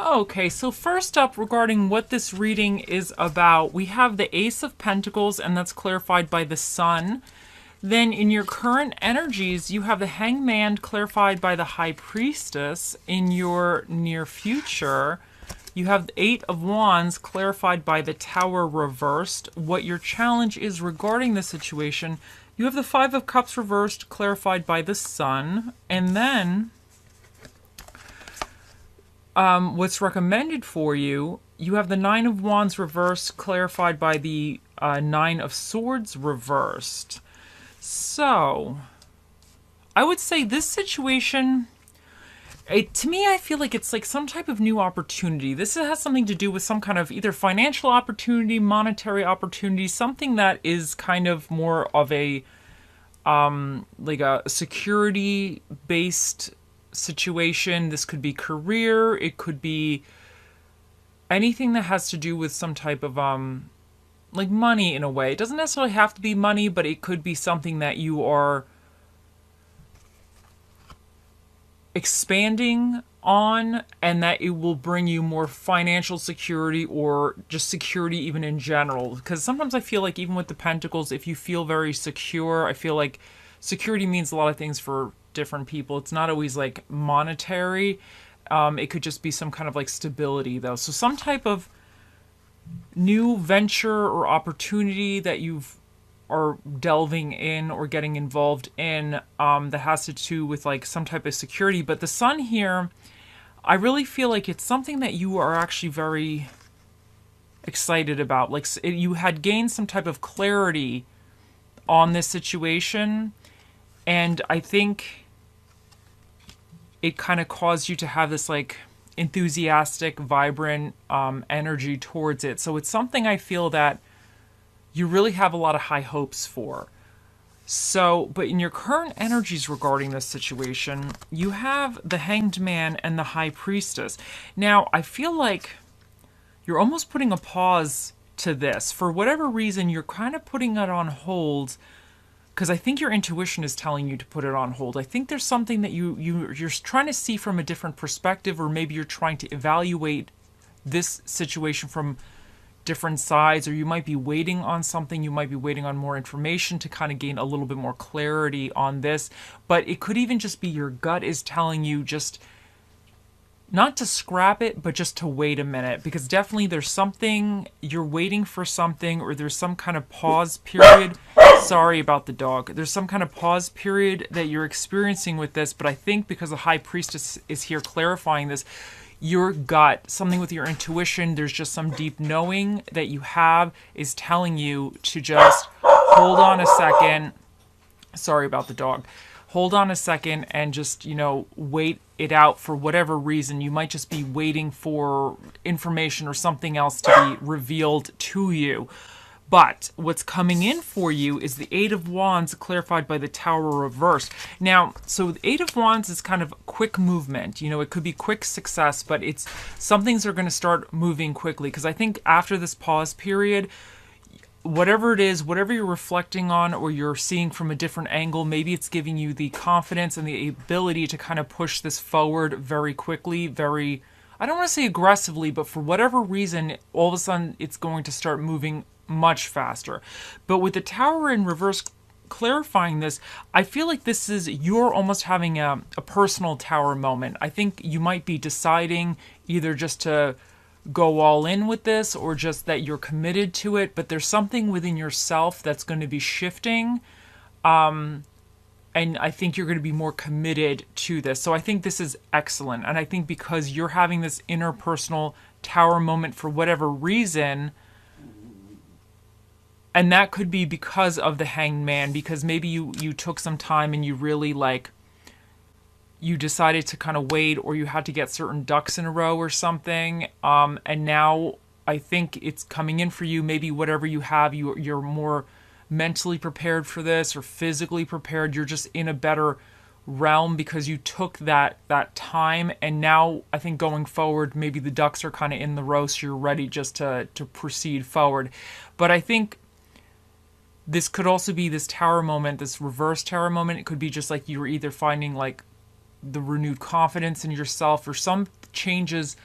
Okay, so first up, regarding what this reading is about, we have the Ace of Pentacles, and that's clarified by the Sun. Then in your current energies, you have the Hangman, clarified by the High Priestess. In your near future, you have the Eight of Wands, clarified by the Tower reversed. What your challenge is regarding the situation, you have the Five of Cups reversed, clarified by the Sun. And then what's recommended for you, you have the Nine of Wands reversed, clarified by the Nine of Swords reversed. So, I would say this situation, to me, I feel like it's like some type of new opportunity. This has something to do with some kind of either financial opportunity, monetary opportunity, something that is kind of more of a, like a security-based situation. This could be career, it could be anything that has to do with some type of like money in a way. It doesn't necessarily have to be money, but it could be something that you are expanding on, and that it will bring you more financial security, or just security even in general. Because sometimes I feel like even with the Pentacles, if you feel very secure, I feel like security means a lot of things for different people. It's not always like monetary. It could just be some kind of like stability though. So some type of new venture or opportunity that you've are delving in or getting involved in, that has to do with like some type of security. But the Sun here, I really feel like it's something that you are actually very excited about. Like you had gained some type of clarity on this situation, and I think it kind of caused you to have this like enthusiastic, vibrant energy towards it. So it's something I feel that you really have a lot of high hopes for. So, but in your current energies regarding this situation, you have the Hanged Man and the High Priestess. Now, I feel like you're almost putting a pause to this. For whatever reason, you're kind of putting it on hold, because I think your intuition is telling you to put it on hold. I think there's something that you're trying to see from a different perspective, or maybe you're trying to evaluate this situation from different sides, or you might be waiting on something. You might be waiting on more information to kind of gain a little bit more clarity on this. But it could even just be your gut is telling you just not to scrap it, but just to wait a minute, because definitely there's something, you're waiting for something, or there's some kind of pause period. Sorry about the dog. There's some kind of pause period that you're experiencing with this, but I think because the High Priestess is here clarifying this, your gut, something with your intuition, there's just some deep knowing that you have is telling you to just hold on a second. Sorry about the dog. Hold on a second and just, wait it out for whatever reason. You might just be waiting for information or something else to be revealed to you. But what's coming in for you is the Eight of Wands, clarified by the Tower reversed. Now, so the Eight of Wands is kind of quick movement. It could be quick success, but it's some things are going to start moving quickly. Because I think after this pause period, whatever it is, whatever you're reflecting on or you're seeing from a different angle, maybe it's giving you the confidence and the ability to kind of push this forward very quickly, very, I don't want to say aggressively, but for whatever reason, all of a sudden it's going to start moving much faster. But with the Tower in reverse clarifying this, I feel like this is, you're almost having a personal Tower moment. I think you might be deciding either just to go all in with this, or just that you're committed to it, but there's something within yourself that's going to be shifting, and I think you're going to be more committed to this. So I think this is excellent, and I think because you're having this interpersonal Tower moment for whatever reason, and that could be because of the Hanged Man, because maybe you took some time and you really you decided to kind of wait, or you had to get certain ducks in a row or something. And now I think it's coming in for you. Maybe whatever you have, you're more mentally prepared for this, or physically prepared. You're just in a better realm because you took that time. And now I think going forward, maybe the ducks are kind of in the row, so you're ready just to proceed forward. But I think this could also be this Tower moment, this reverse Tower moment. It could be just like you were either finding like the renewed confidence in yourself, or some changes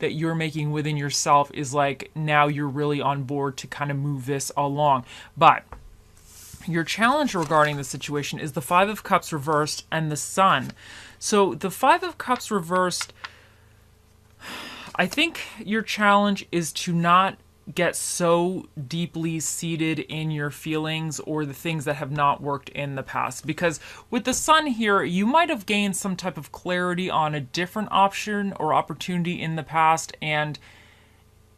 that you're making within yourself is like now you're really on board to kind of move this along. But your challenge regarding the situation is the Five of Cups reversed and the Sun. So the Five of Cups reversed, I think your challenge is to not get so deeply seated in your feelings or the things that have not worked in the past. Because with the Sun here, you might have gained some type of clarity on a different option or opportunity in the past, and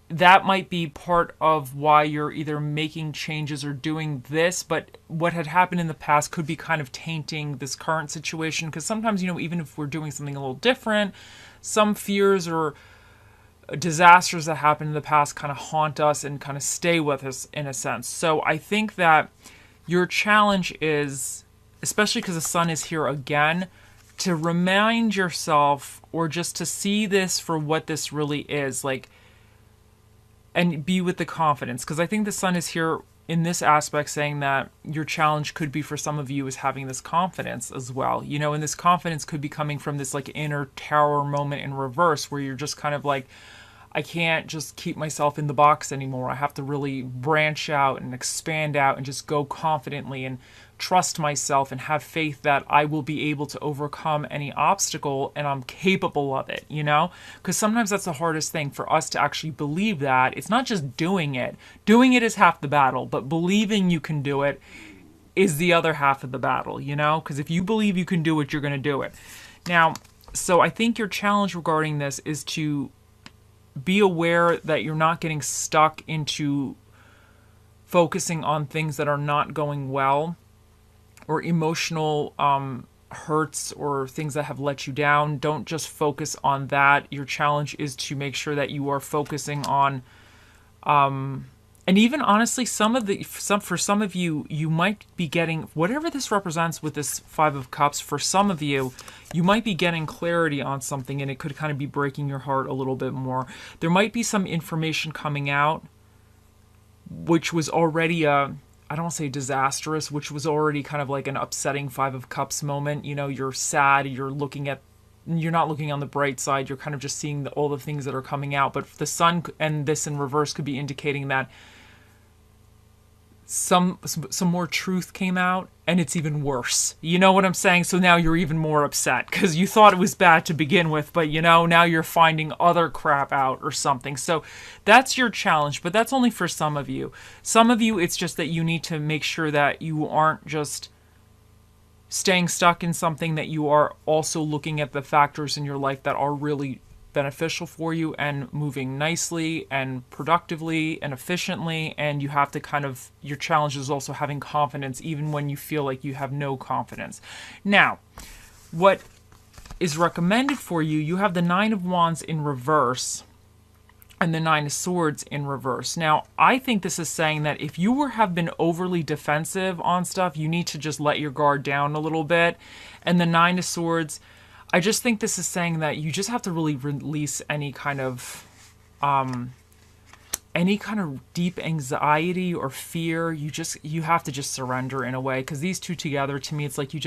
that might be part of why you're either making changes or doing this, but what had happened in the past could be kind of tainting this current situation. Because sometimes, even if we're doing something a little different, some fears or disasters that happened in the past kind of haunt us and kind of stay with us in a sense. So I think that your challenge is, especially because the Sun is here again, to remind yourself or just to see this for what this really is, like, and be with the confidence. Because I think the Sun is here in this aspect saying that your challenge could be for some of you is having this confidence as well. And this confidence could be coming from this like inner tower moment in reverse where you're just kind of like, I can't just keep myself in the box anymore. I have to really branch out and expand out and just go confidently and trust myself and have faith that I will be able to overcome any obstacle and I'm capable of it, Because sometimes that's the hardest thing for us to actually believe that. It's not just doing it. Doing it is half the battle, but believing you can do it is the other half of the battle, Because if you believe you can do it, you're going to do it. Now, so I think your challenge regarding this is to be aware that you're not getting stuck into focusing on things that are not going well or emotional hurts or things that have let you down. Don't just focus on that. Your challenge is to make sure that you are focusing on and even honestly, for some of you, you might be getting whatever this represents with this Five of Cups. For some of you, you might be getting clarity on something, and it could kind of be breaking your heart a little bit more. There might be some information coming out, which was already I don't want to say disastrous, which was already kind of like an upsetting Five of Cups moment. You're sad. You're not looking on the bright side. You're kind of just seeing all the things that are coming out. But the Sun and this in reverse could be indicating that some more truth came out and it's even worse. You know what I'm saying? So now you're even more upset because you thought it was bad to begin with, but now you're finding other crap out or something. So that's your challenge, but that's only for some of you. Some of you, it's just that you need to make sure that you aren't just staying stuck in something, that you are also looking at the factors in your life that are really beneficial for you and moving nicely and productively and efficiently. And you have to your challenge is also having confidence even when you feel like you have no confidence. Now, what is recommended for you, you have the Nine of Wands in reverse and the Nine of Swords in reverse. Now, I think this is saying that if you have been overly defensive on stuff, you need to just let your guard down a little bit. And the Nine of Swords, I just think this is saying that you just have to really release any kind of deep anxiety or fear. You have to just surrender in a way, because these two together, to me, it's like you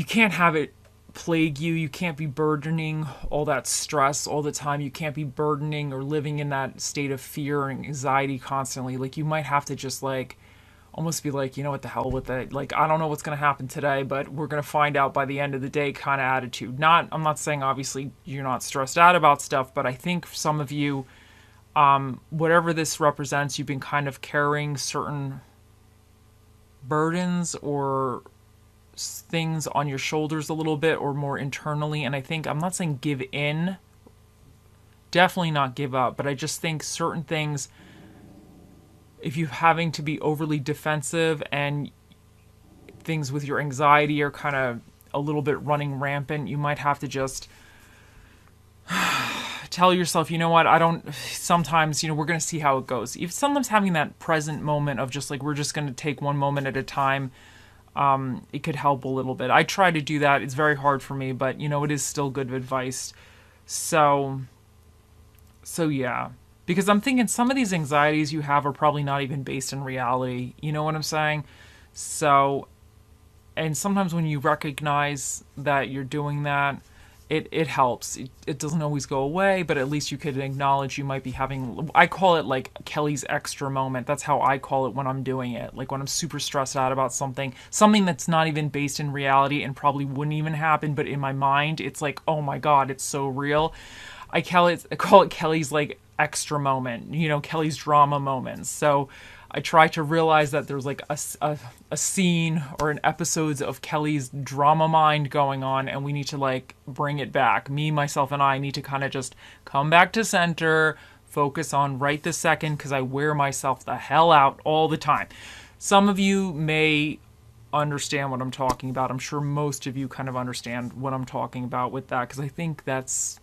can't have it plague you. You can't be burdening all that stress all the time. You can't be burdening or living in that state of fear and anxiety constantly. Like, you might have to just almost be like, what the hell with it? Like, I don't know what's going to happen today, but we're going to find out by the end of the day kind of attitude. I'm not saying obviously you're not stressed out about stuff, but I think for some of you, whatever this represents, you've been kind of carrying certain burdens or things on your shoulders a little bit or more internally. And I think, I'm not saying give in, definitely not give up, but I just think certain things, if you're having to be overly defensive and things with your anxiety are kind of a little bit running rampant, you might have to just tell yourself, sometimes, we're going to see how it goes. If sometimes having that present moment of just we're just going to take one moment at a time, it could help a little bit. I try to do that. It's very hard for me, but it is still good advice. So yeah. Because I'm thinking some of these anxieties you have are probably not even based in reality. You know what I'm saying? So, and sometimes when you recognize that you're doing that, it helps. It doesn't always go away, but at least you could acknowledge you might be having, I call it like Kelly's extra moment. That's how I call it when I'm doing it. Like when I'm super stressed out about something that's not even based in reality and probably wouldn't even happen, but in my mind, it's like, oh my God, it's so real. I call it Kelly's like extra moment, Kelly's drama moments. So I try to realize that there's like a scene or an episodes of Kelly's drama mind going on, and we need to like bring it back. Me, myself, and I need to kind of just come back to center, focus on right this second, because I wear myself the hell out all the time. Some of you may understand what I'm talking about. I'm sure most of you kind of understand what I'm talking about with that, because I think that's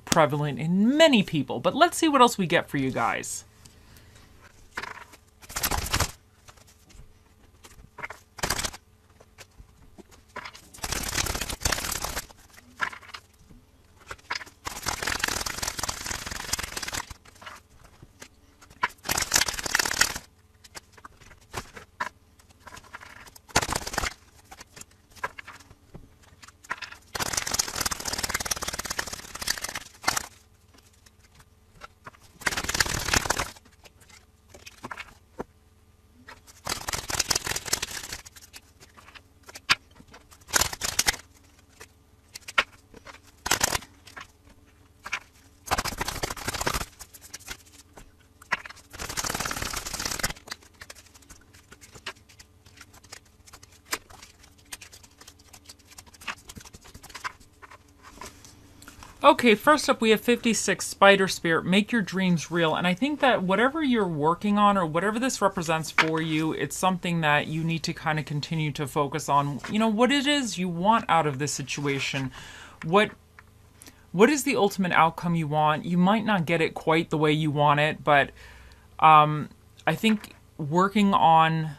prevalent in many people. But let's see what else we get for you guys. Okay, first up we have 56, Spider Spirit, make your dreams real. And I think that whatever you're working on or whatever this represents for you, it's something that you need to kind of continue to focus on. What it is you want out of this situation. What is the ultimate outcome you want? You might not get it quite the way you want it, but I think working on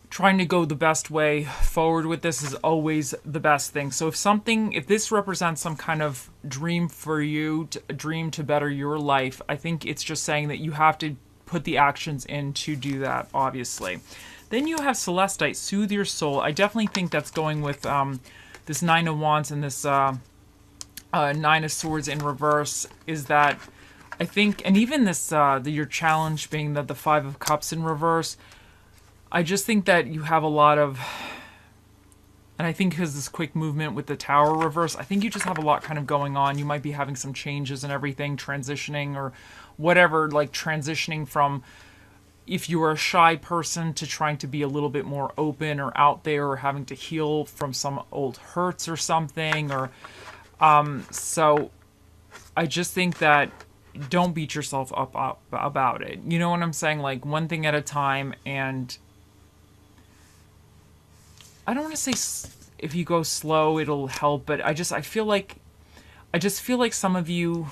trying to go the best way forward with this is always the best thing. So if this represents some kind of dream for you, a dream to better your life, I think it's just saying that you have to put the actions in to do that, obviously. Then you have Celestite, soothe your soul. I definitely think that's going with this Nine of Wands and this Nine of Swords in reverse, is that I think, and even this, your challenge being that the Five of Cups in reverse, I just think that you have a lot of, and I think because this quick movement with the Tower reverse, I think you just have a lot kind of going on. You might be having some changes and everything, transitioning or whatever, like transitioning from if you are a shy person to trying to be a little bit more open or out there, or having to heal from some old hurts or something, or so I just think that don't beat yourself up about it. You know what I'm saying? Like one thing at a time. And I don't want to say if you go slow it'll help, but I feel like some of you,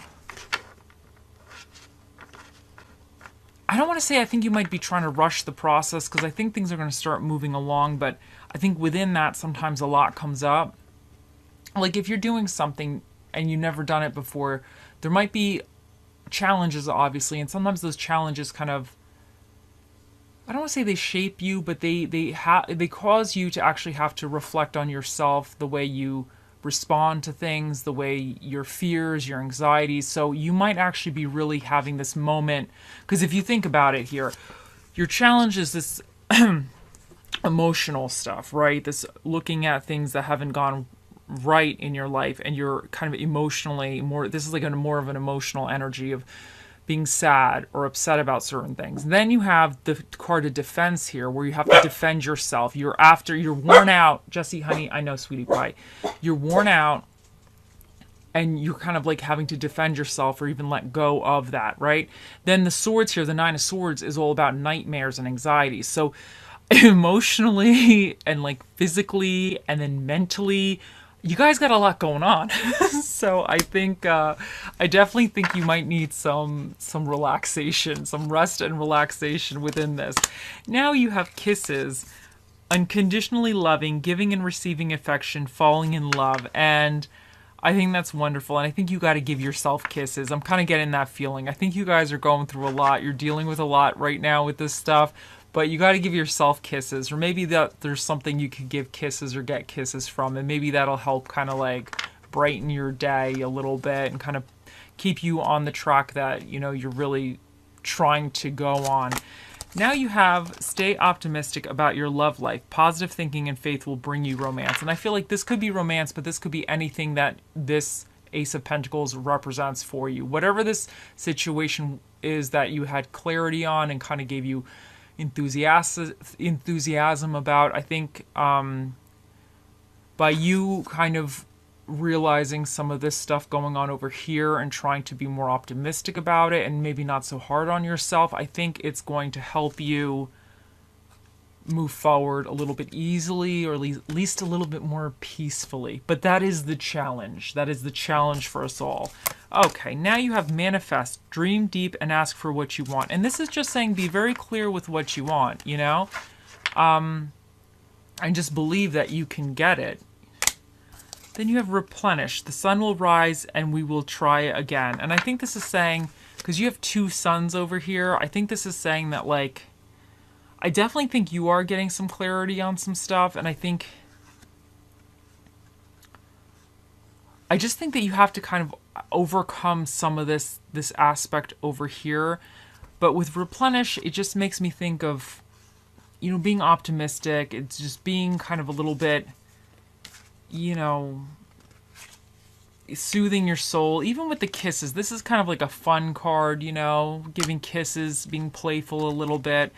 I don't want to say I think you might be trying to rush the process, because I think things are going to start moving along, but I think within that sometimes a lot comes up. Like if you're doing something and you've never done it before, there might be challenges, obviously, and sometimes those challenges kind of, I don't want to say they shape you, but they cause you to actually have to reflect on yourself, the way you respond to things, the way your fears, your anxieties. So you might actually be really having this moment, because if you think about it here, your challenge is this emotional stuff, right? This looking at things that haven't gone right in your life, and you're kind of emotionally more, this is like more of an emotional energy of being sad or upset about certain things. Then you have the card of defense here, where you have to defend yourself. You're worn out. Jessie, honey, I know, sweetie pie. You're worn out, and you're kind of like having to defend yourself or even let go of that, right? Then the swords here, the Nine of Swords, is all about nightmares and anxieties. So emotionally and like physically and then mentally, you guys got a lot going on. So I think, I definitely think you might need some relaxation, some rest and relaxation within this. Now you have Kisses, unconditionally loving, giving and receiving affection, falling in love. And I think that's wonderful. And I think you got to give yourself kisses. I'm kind of getting that feeling. I think you guys are going through a lot. You're dealing with a lot right now with this stuff. But you got to give yourself kisses, or maybe that there's something you could give kisses or get kisses from, and maybe that'll help kind of like brighten your day a little bit and kind of keep you on the track that, you know, you're really trying to go on. Now you have stay optimistic about your love life. Positive thinking and faith will bring you romance. And I feel like this could be romance, but this could be anything that this Ace of Pentacles represents for you. Whatever this situation is that you had clarity on and kind of gave you enthusiasm about, I think by you kind of realizing some of this stuff going on over here and trying to be more optimistic about it and maybe not so hard on yourself, I think it's going to help you move forward a little bit easily, or at least a little bit more peacefully. But that is the challenge. That is the challenge for us all. Okay, now you have manifest, dream deep and ask for what you want. And this is just saying be very clear with what you want, you know? And just believe that you can get it. Then you have replenish. The sun will rise and we will try again. And I think this is saying, because you have two suns over here, I think this is saying that, like, I definitely think you are getting some clarity on some stuff. And I just think that you have to kind of overcome some of this aspect over here. But with replenish, it just makes me think of, you know, being optimistic. It's just being kind of a little bit, you know, soothing your soul. Even with the kisses, this is kind of like a fun card, you know, giving kisses, being playful a little bit.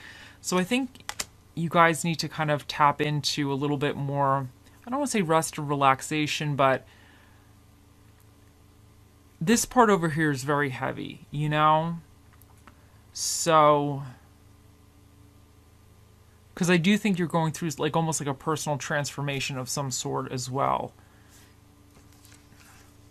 So I think you guys need to kind of tap into a little bit more, I don't want to say rest or relaxation, but this part over here is very heavy, you know? So, because I do think you're going through like almost like a personal transformation of some sort as well.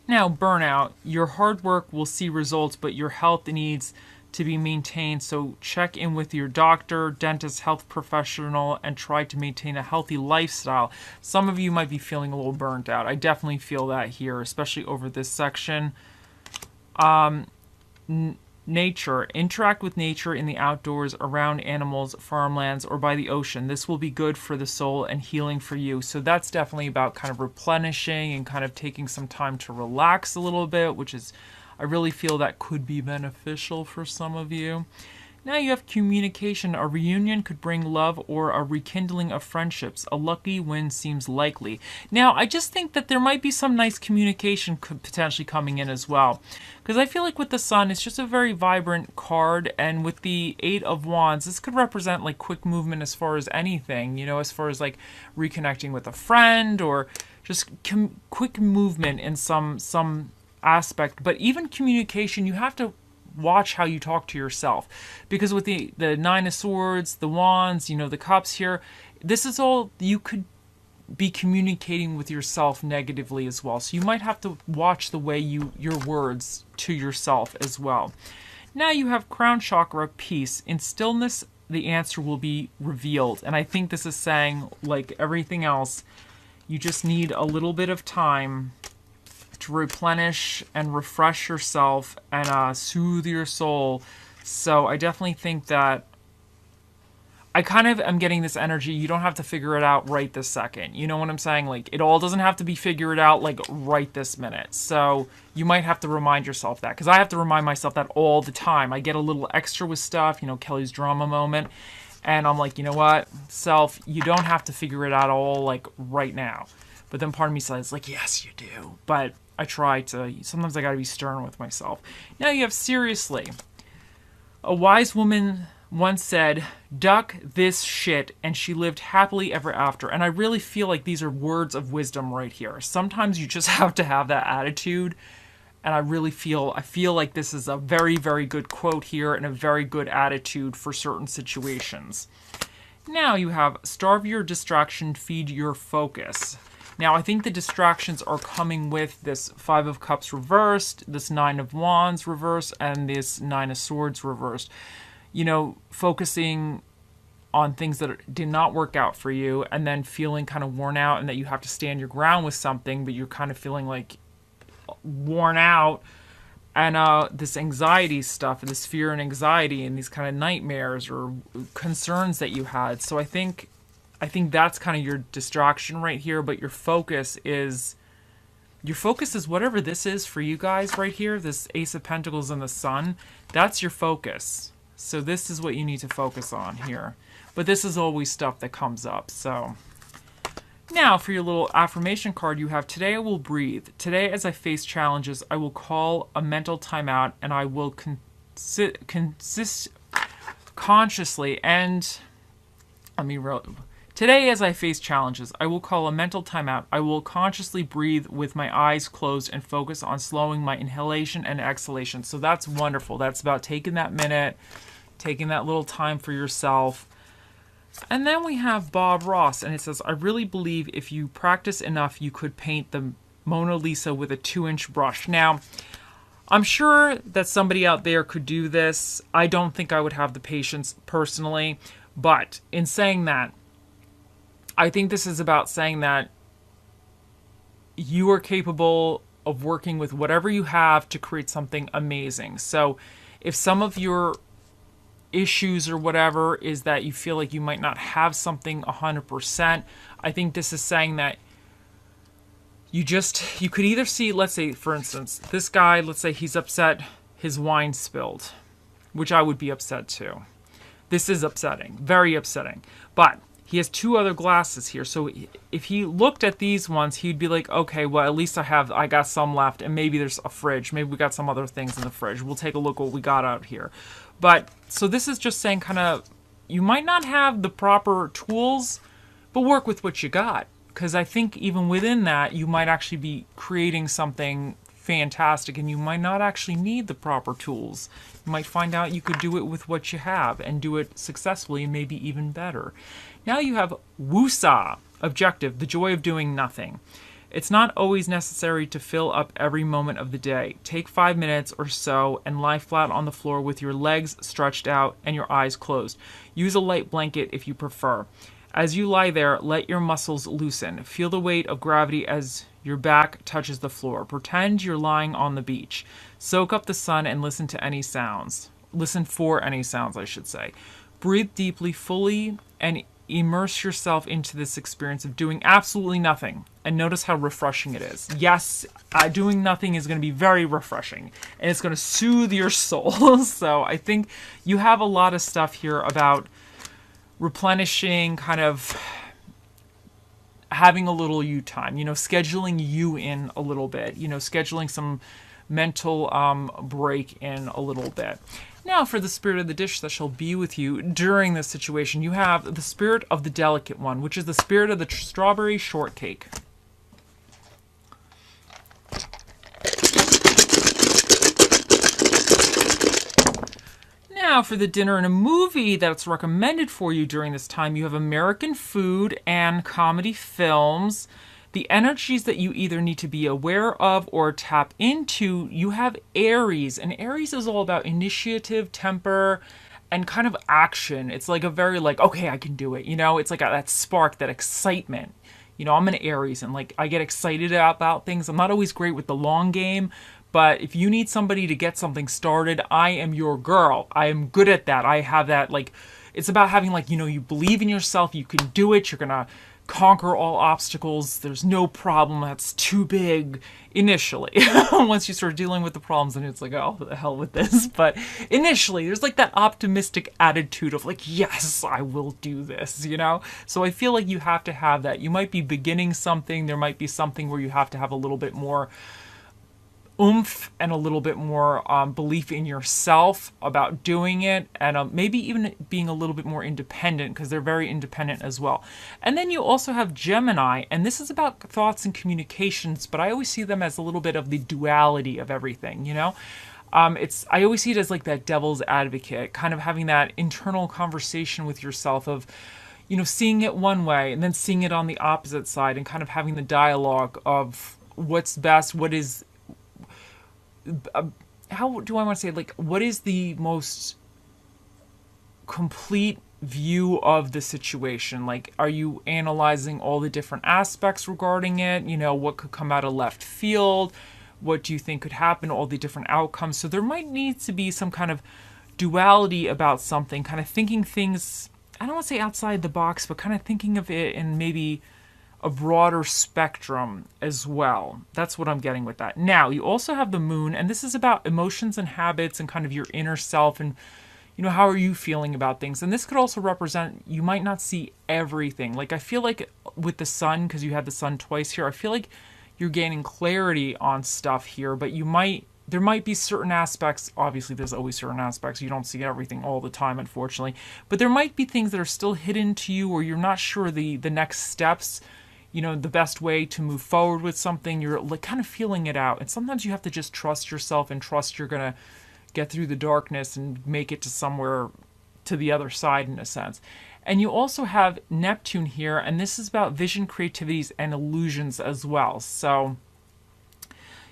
Now, burnout. Your hard work will see results, but your health needs to be maintained. So check in with your doctor, dentist, health professional, and try to maintain a healthy lifestyle. Some of you might be feeling a little burnt out. I definitely feel that here, especially over this section. Nature. Interact with nature in the outdoors, around animals, farmlands, or by the ocean. This will be good for the soul and healing for you. So that's definitely about kind of replenishing and kind of taking some time to relax a little bit, which is, I really feel that could be beneficial for some of you. Now you have communication. A reunion could bring love or a rekindling of friendships. A lucky win seems likely. Now, I just think that there might be some nice communication potentially coming in as well. Because I feel like with the sun, it's just a very vibrant card. And with the Eight of Wands, this could represent like quick movement as far as anything. You know, as far as like reconnecting with a friend or just quick movement in some aspect. But even communication, you have to watch how you talk to yourself, because with the Nine of Swords, the Wands, you know, the Cups here, this is all, you could be communicating with yourself negatively as well. So you might have to watch the way your words to yourself as well. Now you have crown chakra, peace. In stillness, the answer will be revealed. And I think this is saying, like everything else, you just need a little bit of time to replenish and refresh yourself and soothe your soul. So I definitely think that I kind of am getting this energy. You don't have to figure it out right this second. You know what I'm saying? Like, it all doesn't have to be figured out like right this minute. So you might have to remind yourself that, because I have to remind myself that all the time. I get a little extra with stuff, you know, Kelly's drama moment. And I'm like, you know what, self, you don't have to figure it out all like right now. But then part of me says like, yes, you do. But I try to, sometimes I gotta be stern with myself. Now you have seriously. A wise woman once said, duck this shit, and she lived happily ever after. And I really feel like these are words of wisdom right here. Sometimes you just have to have that attitude. And I feel like this is a very, very good quote here and a very good attitude for certain situations. Now you have starve your distraction, feed your focus. Now, I think the distractions are coming with this Five of Cups reversed, this Nine of Wands reversed, and this Nine of Swords reversed. You know, focusing on things that did not work out for you, and then feeling kind of worn out and that you have to stand your ground with something, but you're kind of feeling like worn out. and this anxiety stuff, and this fear and anxiety, and these kind of nightmares or concerns that you had. So I think that's kind of your distraction right here. But your focus is whatever this is for you guys right here. This Ace of Pentacles and the Sun. That's your focus. So this is what you need to focus on here. But this is always stuff that comes up. So now for your little affirmation card, you have, today I will breathe. Today as I face challenges, I will call a mental timeout, and I will consist consciously and today as I face challenges, I will call a mental timeout. I will consciously breathe with my eyes closed and focus on slowing my inhalation and exhalation. So that's wonderful. That's about taking that minute, taking that little time for yourself. And then we have Bob Ross, and it says, I really believe if you practice enough, you could paint the Mona Lisa with a 2-inch brush. Now, I'm sure that somebody out there could do this. I don't think I would have the patience personally. But in saying that, I think this is about saying that you are capable of working with whatever you have to create something amazing. So if some of your issues or whatever is that you feel like you might not have something 100%, I think this is saying that you could either see, let's say, for instance, this guy, let's say he's upset his wine spilled, which I would be upset too. This is upsetting, very upsetting. But he has 2 other glasses here. So if he looked at these ones, he'd be like, okay, well, at least I got some left, and maybe there's a fridge. Maybe we got some other things in the fridge. We'll take a look what we got out here. But so this is just saying kind of, you might not have the proper tools, but work with what you got. Because I think even within that, you might actually be creating something fantastic, and you might not actually need the proper tools. You might find out you could do it with what you have and do it successfully and maybe even better. Now you have Wusa, objective, the joy of doing nothing. It's not always necessary to fill up every moment of the day. Take 5 minutes or so and lie flat on the floor with your legs stretched out and your eyes closed. Use a light blanket if you prefer. As you lie there, let your muscles loosen. Feel the weight of gravity as your back touches the floor. Pretend you're lying on the beach. Soak up the sun and listen to any sounds. Listen for any sounds, I should say. Breathe deeply, fully, and immerse yourself into this experience of doing absolutely nothing. And notice how refreshing it is. Yes, doing nothing is going to be very refreshing. And it's going to soothe your soul. So I think you have a lot of stuff here about replenishing, kind of having a little you time, scheduling you in a little bit, scheduling some mental break in a little bit. Now for the spirit of the dish that shall be with you during this situation, you have the spirit of the delicate one, which is the spirit of the strawberry shortcake. Now for the dinner and a movie that's recommended for you during this time, you have American food and comedy films. The energies that you either need to be aware of or tap into, you have Aries. And Aries is all about initiative, temper, and kind of action. It's like a very okay, I can do it. It's like that spark, that excitement. I'm an Aries, and I get excited about things. I'm not always great with the long game. But if you need somebody to get something started, I am your girl. I am good at that. I have that, it's about having, you believe in yourself. You can do it. You're going to conquer all obstacles. There's no problem that's too big initially. Once you start dealing with the problems, then it's oh, the hell with this. But initially, there's that optimistic attitude of yes, I will do this, So I feel like you have to have that. You might be beginning something. There might be something where you have to have a little bit more oomph and a little bit more belief in yourself about doing it, and maybe even being a little bit more independent, because they're very independent as well. And then you also have Gemini, and this is about thoughts and communications, but I always see them as a little bit of the duality of everything, I always see it as that devil's advocate, kind of having that internal conversation with yourself of seeing it one way and then seeing it on the opposite side, and kind of having the dialogue of what's best, what is how do I want to say what is the most complete view of the situation? Are you analyzing all the different aspects regarding it? What could come out of left field? what do you think could happen, all the different outcomes. So there might need to be some kind of duality about something, kind of thinking things, I don't want to say outside the box, but kind of thinking of it in maybe a broader spectrum as well. That's what I'm getting with that. Now, you also have the moon, and this is about emotions and habits and kind of your inner self and, you know, how are you feeling about things? And this could also represent, you might not see everything. Like, I feel like with the sun, because you had the sun twice here, I feel like you're gaining clarity on stuff here, but there might be certain aspects, obviously there's always certain aspects, you don't see everything all the time, unfortunately, but there might be things that are still hidden to you, or you're not sure the next steps, you know, the best way to move forward with something. You're like kind of feeling it out, and sometimes you have to just trust yourself and trust you're gonna get through the darkness and make it to somewhere, to the other side in a sense. And you also have Neptune here, and this is about vision, creativities, and illusions as well. So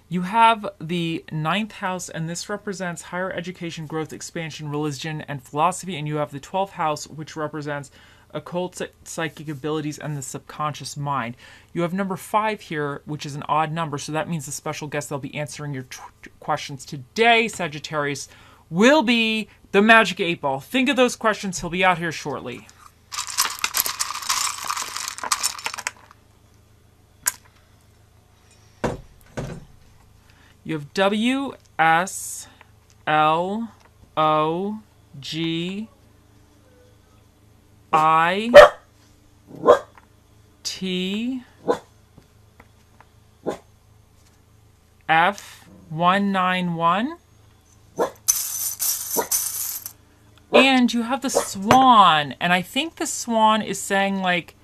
you have the 9th house, and this represents higher education, growth, expansion, religion, and philosophy. And you have the 12th house, which represents occult psychic abilities and the subconscious mind. You have number 5 here, which is an odd number, so that means the special guest that'll be answering your questions today, Sagittarius, will be the Magic 8 Ball. Think of those questions. He'll be out here shortly. You have W, S, L, O, G, I, T, F, 191. And you have the swan. And I think the swan is saying, like,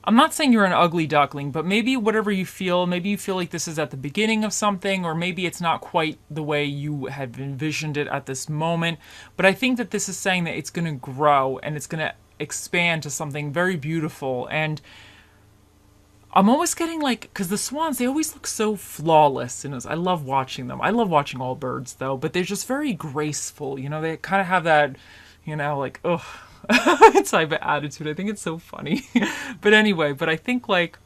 I'm not saying you're an ugly duckling, but maybe whatever you feel, maybe you feel like this is at the beginning of something, or maybe it's not quite the way you have envisioned it at this moment. But I think that this is saying that it's going to grow and it's going to expand to something very beautiful. And I'm always getting like, because the swans, they always look so flawless, and I love watching them. I love watching all birds though, but they're just very graceful, you know. They kind of have that, you know, like, ugh, type of attitude. I think it's so funny. But anyway, I think, like,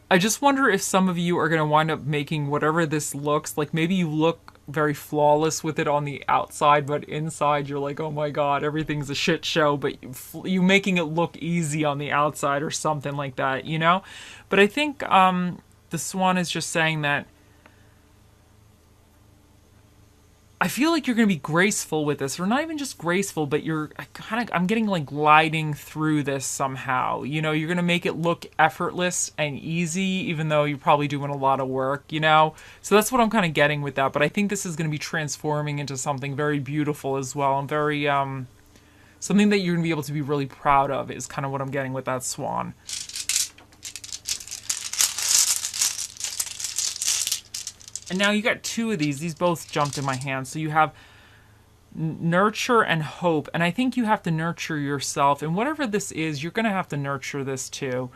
I just wonder if some of you are going to wind up making whatever this looks like. Maybe you look very flawless with it on the outside, but inside you're like, oh my god, everything's a shit show, but you making it look easy on the outside or something like that, you know? But I think the swan is just saying that I feel like you're going to be graceful with this, or not even just graceful, but I'm getting like gliding through this somehow. You know, you're going to make it look effortless and easy, even though you're probably doing a lot of work, you know? So that's what I'm kind of getting with that. But I think this is going to be transforming into something very beautiful as well, and very, something that you're going to be able to be really proud of is kind of what I'm getting with that swan. And now you got 2 of these. These both jumped in my hand. So you have nurture and hope. And I think you have to nurture yourself. And whatever this is, you're going to have to nurture this too.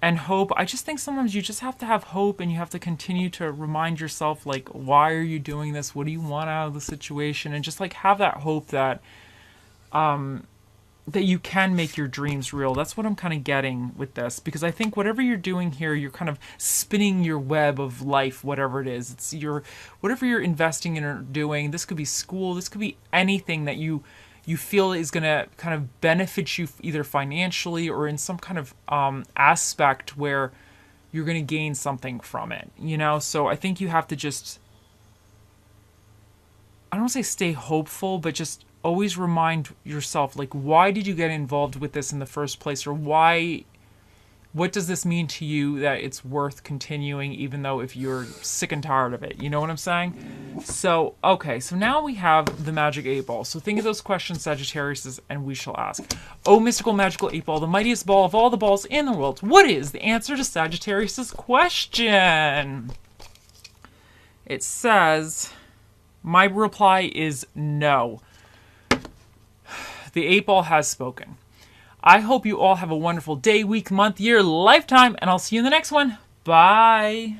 And hope, I just think sometimes you just have to have hope, and you have to continue to remind yourself, like, why are you doing this? What do you want out of the situation? And just, like, have that hope that that you can make your dreams real. That's what I'm kind of getting with this, because I think whatever you're doing here, you're kind of spinning your web of life, whatever it is. It's whatever you're investing in or doing. This could be school, this could be anything that you feel is going to kind of benefit you either financially or in some kind of aspect where you're going to gain something from it, you know? So I think you have to just, I don't want to say stay hopeful, but just always remind yourself, like, why did you get involved with this in the first place? Or what does this mean to you that it's worth continuing, even though if you're sick and tired of it? You know what I'm saying? So, okay, so now we have the Magic 8 Ball. So think of those questions, Sagittarius, and we shall ask. Oh, mystical, magical 8 Ball, the mightiest ball of all the balls in the world, what is the answer to Sagittarius' question? It says, my reply is no. The 8 Ball has spoken. I hope you all have a wonderful day, week, month, year, lifetime, and I'll see you in the next one. Bye.